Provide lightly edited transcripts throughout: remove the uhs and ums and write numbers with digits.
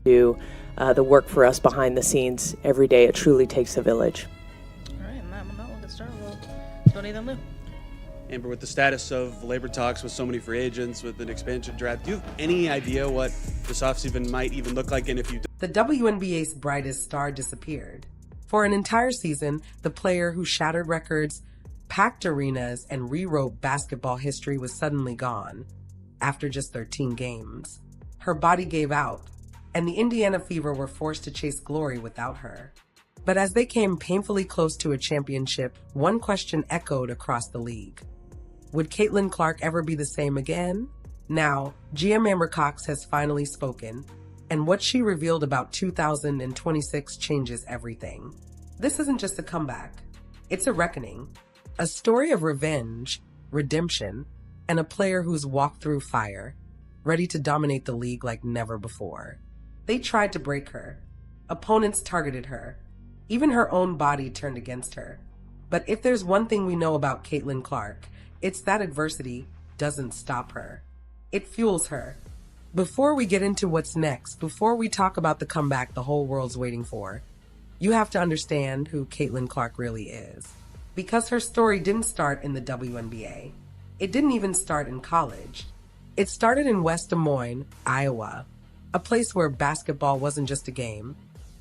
do the work for us behind the scenes every day. It truly takes a village. All right, and that one, we'll get started. We'll don't need them, Lou. Amber, with the status of labor talks with so many free agents, with an expansion draft, do you have any idea what this offseason might even look like? And if you The WNBA's brightest star disappeared. For an entire season, the player who shattered records, packed arenas, and rewrote basketball history was suddenly gone after just 13 games. Her body gave out, and the Indiana Fever were forced to chase glory without her. But as they came painfully close to a championship, one question echoed across the league. Would Caitlin Clark ever be the same again? Now, GM Amber Cox has finally spoken, and what she revealed about 2026 changes everything. This isn't just a comeback. It's a reckoning. A story of revenge, redemption, and a player who's walked through fire, ready to dominate the league like never before. They tried to break her. Opponents targeted her. Even her own body turned against her. But if there's one thing we know about Caitlin Clark, it's that adversity doesn't stop her. It fuels her. Before we get into what's next, before we talk about the comeback the whole world's waiting for, you have to understand who Caitlin Clark really is. Because her story didn't start in the WNBA. It didn't even start in college. It started in West Des Moines, Iowa, a place where basketball wasn't just a game.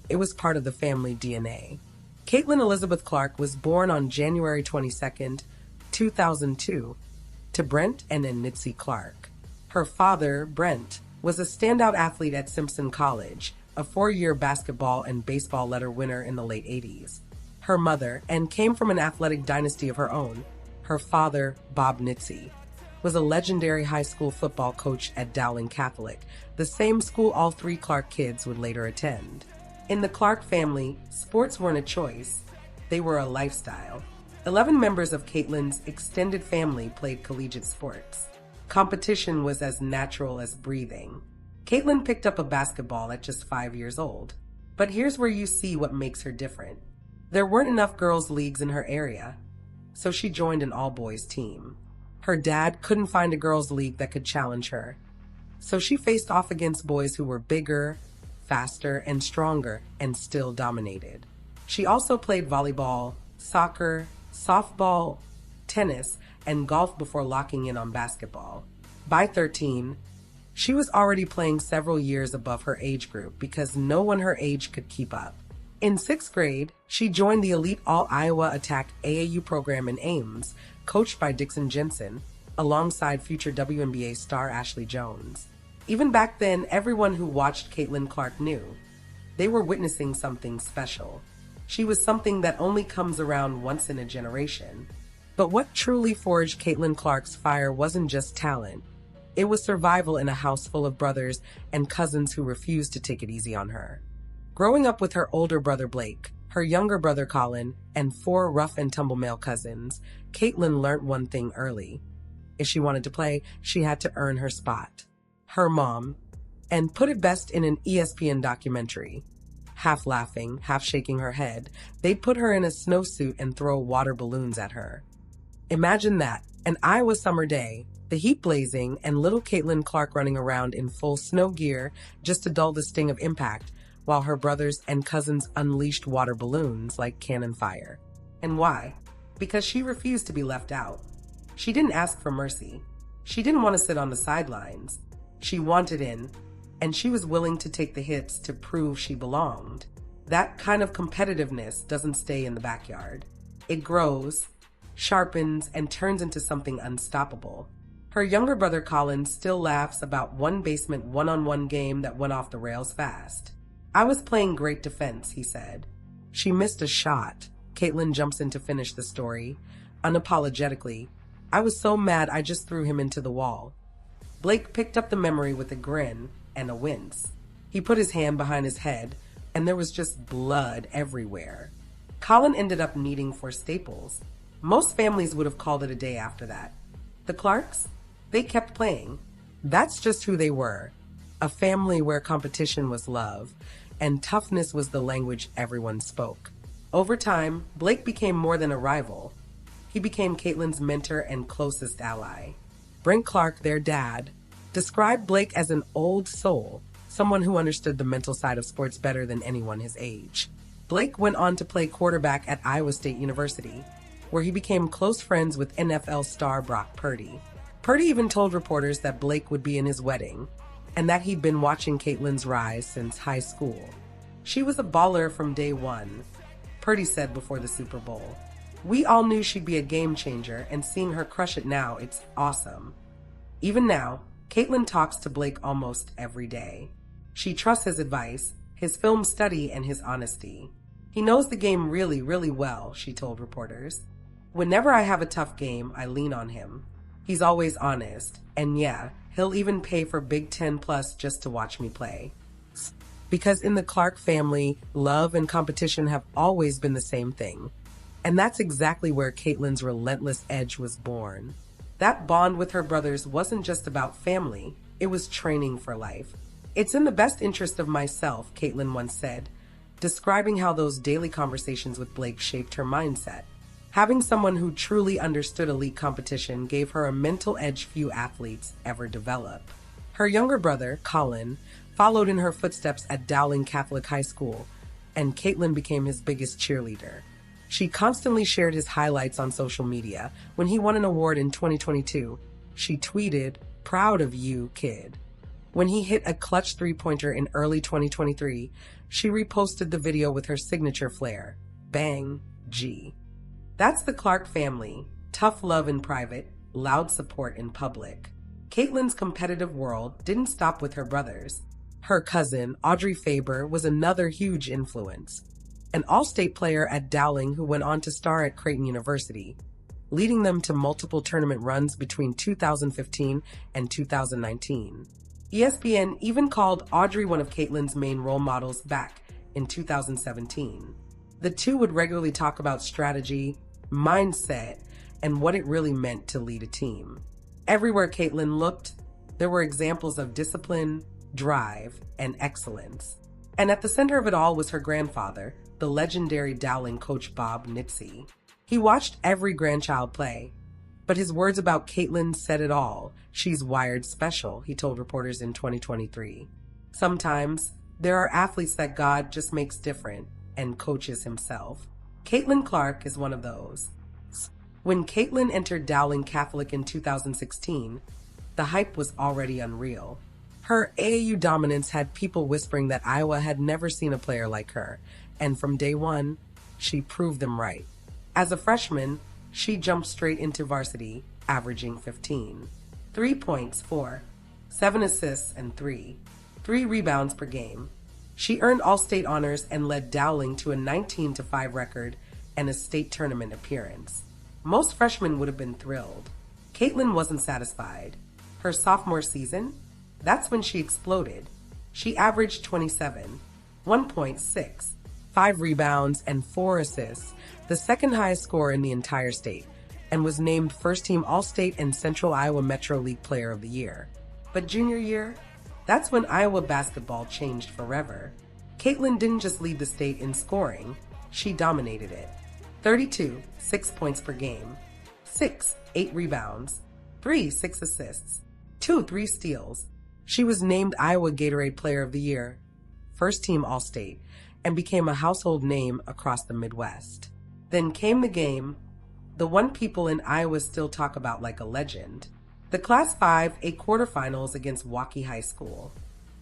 It was part of the family DNA. Caitlin Elizabeth Clark was born on January 22nd, 2002, to Brent and Nitsi Clark. Her father, Brent, was a standout athlete at Simpson College, a 4-year basketball and baseball letter winner in the late 80s. Her mother, and came from an athletic dynasty of her own, her father, Bob Nitsi, was a legendary high school football coach at Dowling Catholic, the same school all 3 Clark kids would later attend. In the Clark family, sports weren't a choice, they were a lifestyle. 11 members of Caitlin's extended family played collegiate sports. Competition was as natural as breathing. Caitlin picked up a basketball at just 5 years old. But here's where you see what makes her different. There weren't enough girls' leagues in her area, so she joined an all-boys team. Her dad couldn't find a girls' league that could challenge her, so she faced off against boys who were bigger, faster, and stronger, and still dominated. She also played volleyball, soccer, softball, tennis, and golf before locking in on basketball. By 13, she was already playing several years above her age group because no one her age could keep up. In 6th grade, she joined the elite All-Iowa Attack AAU program in Ames, coached by Dixon Jensen, alongside future WNBA star Ashley Jones. Even back then, everyone who watched Caitlin Clark knew they were witnessing something special. She was something that only comes around once in a generation. But what truly forged Caitlin Clark's fire wasn't just talent. It was survival in a house full of brothers and cousins who refused to take it easy on her. Growing up with her older brother Blake, her younger brother Colin, and 4 rough-and-tumble male cousins, Caitlin learned one thing early. If she wanted to play, she had to earn her spot. Her mom, and put it best in an ESPN documentary. Half laughing, half shaking her head, they'd put her in a snowsuit and throw water balloons at her. Imagine that, an Iowa summer day, the heat blazing, and little Caitlin Clark running around in full snow gear just to dull the sting of impact, while her brothers and cousins unleashed water balloons like cannon fire. And why? Because she refused to be left out. She didn't ask for mercy. She didn't want to sit on the sidelines. She wanted in, and she was willing to take the hits to prove she belonged. That kind of competitiveness doesn't stay in the backyard. It grows, sharpens, and turns into something unstoppable. Her younger brother Colin still laughs about one basement one-on-one game that went off the rails fast. "I was playing great defense," he said. "She missed a shot." Caitlin jumps in to finish the story, unapologetically. "I was so mad I just threw him into the wall." Blake picked up the memory with a grin and a wince. He put his hand behind his head, and there was just blood everywhere. Colin ended up needing 4 staples. Most families would have called it a day after that. The Clarks? They kept playing. That's just who they were. A family where competition was love, and toughness was the language everyone spoke. Over time, Blake became more than a rival. He became Caitlin's mentor and closest ally. Brent Clark, their dad, described Blake as an old soul, someone who understood the mental side of sports better than anyone his age. Blake went on to play quarterback at Iowa State University, where he became close friends with NFL star Brock Purdy. Purdy even told reporters that Blake would be in his wedding, and that he'd been watching Caitlin's rise since high school. "She was a baller from day one," Purdy said before the Super Bowl. "We all knew she'd be a game changer, and seeing her crush it now, it's awesome." Even now, Caitlin talks to Blake almost every day. She trusts his advice, his film study, and his honesty. "He knows the game really, really well," she told reporters. "Whenever I have a tough game, I lean on him. He's always honest, and yeah, he'll even pay for Big Ten Plus just to watch me play." Because in the Clark family, love and competition have always been the same thing. And that's exactly where Caitlin's relentless edge was born. That bond with her brothers wasn't just about family, it was training for life. "It's in the best interest of myself," Caitlin once said, describing how those daily conversations with Blake shaped her mindset. Having someone who truly understood elite competition gave her a mental edge few athletes ever develop. Her younger brother, Colin, followed in her footsteps at Dowling Catholic High School, and Caitlin became his biggest cheerleader. She constantly shared his highlights on social media. When he won an award in 2022, she tweeted, "Proud of you, kid." When he hit a clutch three-pointer in early 2023, she reposted the video with her signature flair, "Bang, G." That's the Clark family. Tough love in private, loud support in public. Caitlin's competitive world didn't stop with her brothers. Her cousin, Audrey Faber, was another huge influence. An all-state player at Dowling who went on to star at Creighton University, leading them to multiple tournament runs between 2015 and 2019. ESPN even called Audrey one of Caitlin's main role models back in 2017. The two would regularly talk about strategy, mindset, and what it really meant to lead a team. Everywhere Caitlin looked, there were examples of discipline, drive, and excellence. And at the center of it all was her grandfather, the legendary Dowling coach Bob Nitze. He watched every grandchild play, but his words about Caitlin said it all. "She's wired special," he told reporters in 2023. "Sometimes there are athletes that God just makes different, and coaches himself." Caitlin Clark is one of those. When Caitlin entered Dowling Catholic in 2016, the hype was already unreal. Her AAU dominance had people whispering that Iowa had never seen a player like her, and from day one, she proved them right. As a freshman, she jumped straight into varsity, averaging 15. 3 points, 4, 7 assists, and 3 rebounds per game. She earned all-state honors and led Dowling to a 19-5 record and a state tournament appearance. Most freshmen would have been thrilled. Caitlin wasn't satisfied. Her sophomore season, that's when she exploded. She averaged 27, 1.6, 5 rebounds, and 4 assists, the second highest score in the entire state, and was named first-team All-State and Central Iowa Metro League Player of the Year. But junior year, that's when Iowa basketball changed forever. Caitlin didn't just lead the state in scoring, she dominated it. 32, 6 points per game, 6, 8 rebounds, 3, 6 assists, 2, 3 steals. She was named Iowa Gatorade Player of the Year, first-team All-State, and became a household name across the Midwest. Then came the game, the one people in Iowa still talk about like a legend. The Class 5A quarterfinals against Waukee High School.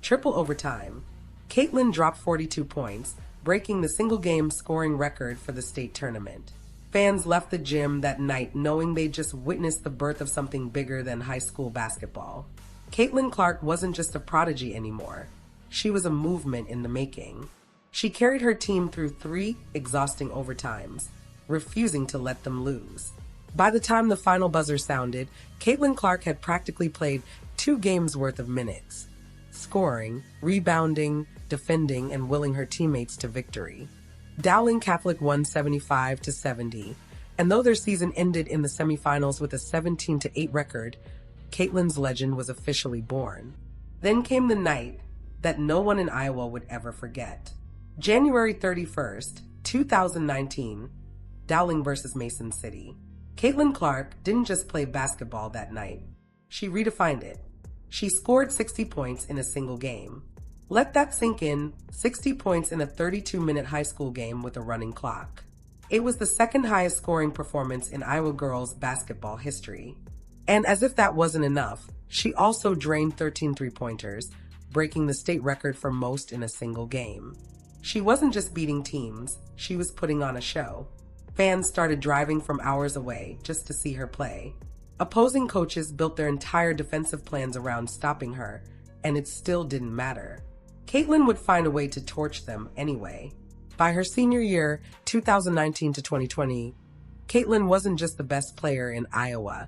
Triple overtime. Caitlin dropped 42 points, breaking the single-game scoring record for the state tournament. Fans left the gym that night knowing they just witnessed the birth of something bigger than high school basketball. Caitlin Clark wasn't just a prodigy anymore. She was a movement in the making. She carried her team through 3 exhausting overtimes, refusing to let them lose. By the time the final buzzer sounded, Caitlin Clark had practically played 2 games worth of minutes, scoring, rebounding, defending, and willing her teammates to victory. Dowling Catholic won 75-70, and though their season ended in the semifinals with a 17-8 record, Caitlin's legend was officially born. Then came the night that no one in Iowa would ever forget. January 31st, 2019, Dowling versus Mason City. Caitlin Clark didn't just play basketball that night. She redefined it. She scored 60 points in a single game. Let that sink in, 60 points in a 32-minute high school game with a running clock. It was the second highest scoring performance in Iowa girls basketball history. And as if that wasn't enough, she also drained 13 three-pointers, breaking the state record for most in a single game. She wasn't just beating teams, she was putting on a show. Fans started driving from hours away just to see her play. Opposing coaches built their entire defensive plans around stopping her, and it still didn't matter. Caitlin would find a way to torch them anyway. By her senior year, 2019 to 2020, Caitlin wasn't just the best player in Iowa.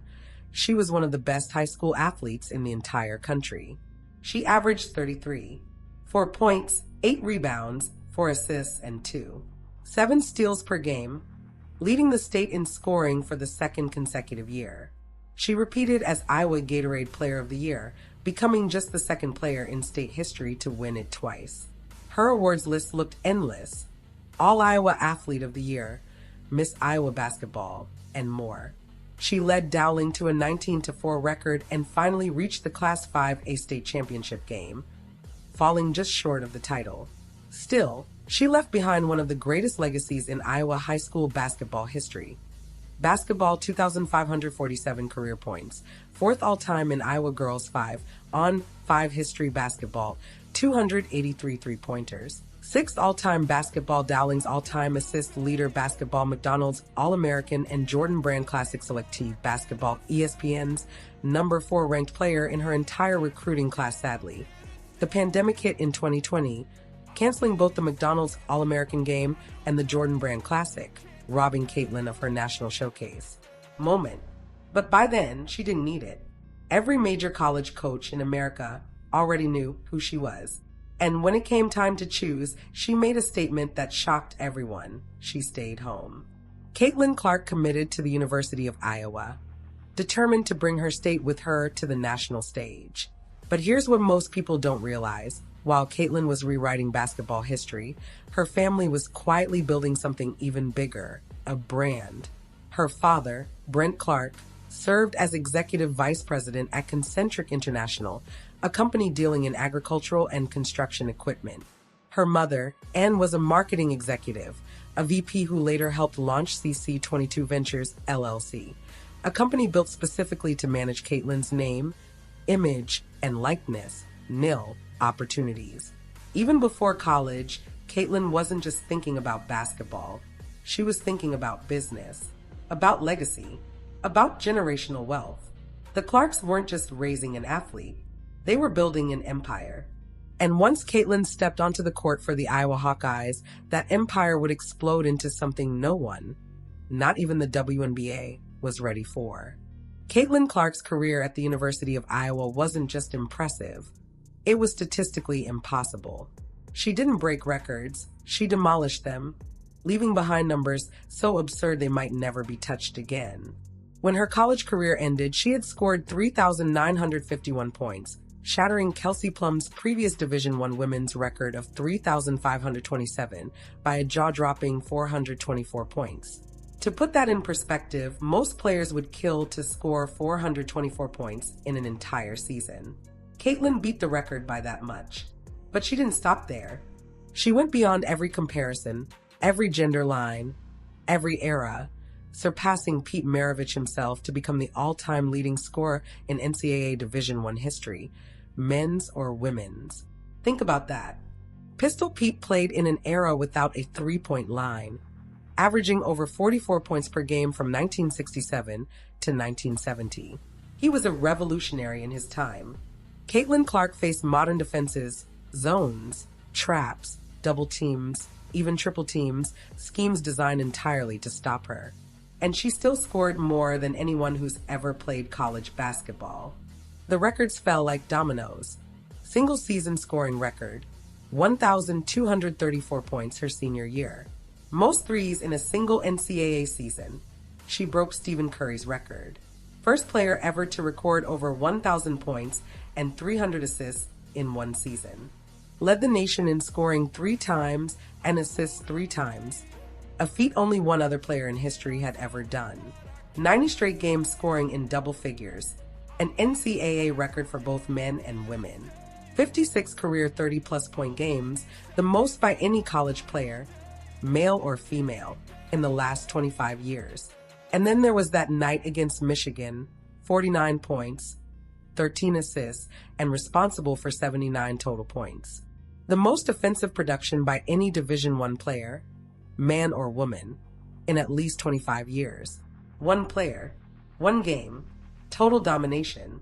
She was one of the best high school athletes in the entire country. She averaged 33, 4 points, 8 rebounds, 4 assists, and 7 steals per game, leading the state in scoring for the second consecutive year. She repeated as Iowa Gatorade Player of the Year, becoming just the second player in state history to win it twice. Her awards list looked endless. All-Iowa Athlete of the Year, Miss Iowa Basketball, and more. She led Dowling to a 19-4 record and finally reached the Class 5A state championship game, falling just short of the title. Still, she left behind one of the greatest legacies in Iowa high school basketball history. Basketball 2,547 career points, 4th all-time in Iowa girls 5-on-5 history basketball, 283 three-pointers. 6th all-time basketball, Dowling's all-time assist leader basketball, McDonald's All-American and Jordan Brand Classic Selectee basketball, ESPN's number 4 ranked player in her entire recruiting class. Sadly, the pandemic hit in 2020, canceling both the McDonald's All-American game and the Jordan Brand Classic, robbing Caitlin of her national showcase moment. But by then, she didn't need it. Every major college coach in America already knew who she was. And when it came time to choose, she made a statement that shocked everyone. She stayed home. Caitlin Clark committed to the University of Iowa, determined to bring her state with her to the national stage. But here's what most people don't realize. While Caitlin was rewriting basketball history, her family was quietly building something even bigger, a brand. Her father, Brent Clark, served as executive vice president at Concentric International, a company dealing in agricultural and construction equipment. Her mother, Ann, was a marketing executive, a VP who later helped launch CC22 Ventures, LLC, a company built specifically to manage Caitlin's name, image, and likeness, nil opportunities. Even before college, Caitlin wasn't just thinking about basketball. She was thinking about business, about legacy, about generational wealth. The Clarks weren't just raising an athlete. They were building an empire. And once Caitlin stepped onto the court for the Iowa Hawkeyes, that empire would explode into something no one, not even the WNBA, was ready for. Caitlin Clark's career at the University of Iowa wasn't just impressive. It was statistically impossible. She didn't break records, she demolished them, leaving behind numbers so absurd they might never be touched again. When her college career ended, she had scored 3,951 points, shattering Kelsey Plum's previous Division I women's record of 3,527 by a jaw-dropping 424 points. To put that in perspective, most players would kill to score 424 points in an entire season. Caitlin beat the record by that much. But she didn't stop there. She went beyond every comparison, every gender line, every era, surpassing Pete Maravich himself to become the all-time leading scorer in NCAA Division I history, men's or women's. Think about that. Pistol Pete played in an era without a three-point line, averaging over 44 points per game from 1967 to 1970. He was a revolutionary in his time. Caitlin Clark faced modern defenses, zones, traps, double teams, even triple teams, schemes designed entirely to stop her. And she still scored more than anyone who's ever played college basketball. The records fell like dominoes. Single season scoring record, 1,234 points her senior year. Most threes in a single NCAA season. She broke Stephen Curry's record. First player ever to record over 1,000 points and 300 assists in one season. Led the nation in scoring 3 times and assists 3 times, a feat only one other player in history had ever done. 90 straight games scoring in double figures, an NCAA record for both men and women. 56 career 30-plus point games, the most by any college player, male or female, in the last 25 years. And then there was that night against Michigan, 49 points, 13 assists, and responsible for 79 total points. The most offensive production by any Division I player, man or woman, in at least 25 years. One player, one game, total domination.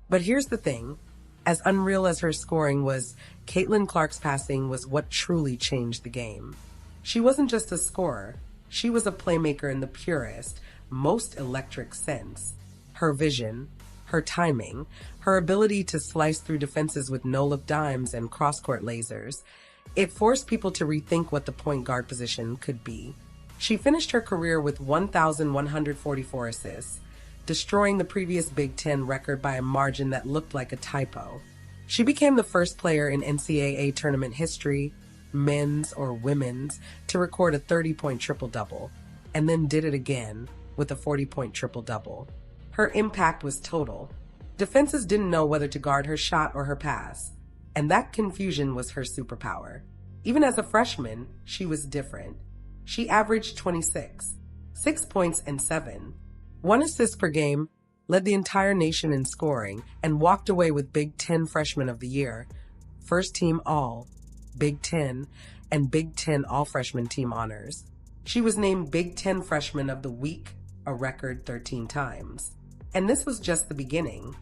But here's the thing. As unreal as her scoring was, Caitlin Clark's passing was what truly changed the game. She wasn't just a scorer. She was a playmaker in the purest, most electric sense. Her vision, her timing, her ability to slice through defenses with no-look dimes and cross-court lasers, it forced people to rethink what the point guard position could be. She finished her career with 1,144 assists, destroying the previous Big Ten record by a margin that looked like a typo. She became the first player in NCAA tournament history, men's or women's, to record a 30-point triple-double, and then did it again with a 40-point triple-double. Her impact was total. Defenses didn't know whether to guard her shot or her pass, and that confusion was her superpower. Even as a freshman, she was different. She averaged 26, 6 points and 7. 1 assist per game, led the entire nation in scoring, and walked away with Big Ten Freshman of the Year, First Team All, Big Ten, and Big Ten All-Freshman Team honors. She was named Big Ten Freshman of the Week, a record 13 times. And this was just the beginning.